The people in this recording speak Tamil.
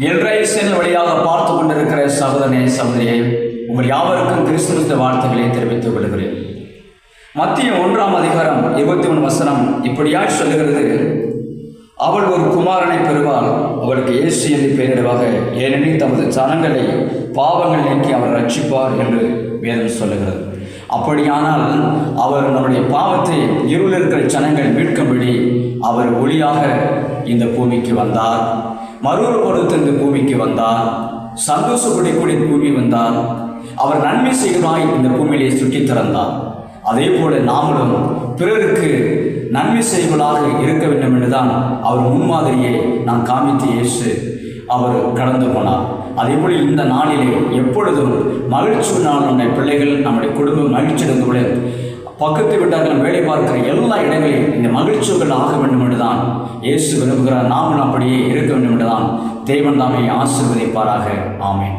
எல்ரைசன் வழியாக பார்த்து கொண்டிருக்கிற சகோதரனே சகோதரியே, உங்கள் யாவருக்கும் கிறிஸ்துவின் வாழ்த்துக்களை தெரிவித்துக் கொள்கிறேன். மத்திய 1ஆம் அதிகாரம் 21 இப்படியாய் சொல்லுகிறது, அவள் ஒரு குமாரனை பெறுவாள், அவளுக்கு இயேசு என்று பெயரிடுவாக, ஏனெனில் தமது ஜனங்களை பாவங்கள் நீக்கி அவர் ரட்சிப்பார் என்று வேதம் சொல்லுகிறது. அப்படியானால் அவர் நம்முடைய பாவத்தை இருளில் இருக்கிற ஜனங்கள் மீட்கும்படி அவர் ஒளியாக இந்த பூமிக்கு வந்தார், மறுரூபப்படுத்த இந்த பூமிக்கு வந்தார், சந்தோஷப்படக்கூடிய பூமி வந்தார், அவர் நன்மை செய்கிறாய் இந்த பூமியிலே சுற்றி திறந்தார். அதே போல நாமளும் பிறருக்கு நன்மை செய்வதாக இருக்க வேண்டும் என்றுதான் அவர் முன்மாதிரியை நாம் காமித்து இயேசு அவர் கடந்து போனார். அதே போல இந்த நாளிலே எப்பொழுதும் மகிழ்ச்சி நாள் நம்முடைய பிள்ளைகள் நம்முடைய குடும்பம் மகிழ்ச்சி அடைந்துள்ள பக்கத்து வீட்டார்கள் வேலை பார்க்கிற எல்லா இடங்களிலும் இந்த மகிழ்ச்சிகள் ஆக வேண்டும் என்றுதான் இயேசு விரும்புகிறார். நாமும் அப்படியே இருக்க வேண்டும் என்றுதான் தேவன் தாமே ஆசீர்வதிப்பாராக. ஆமென்.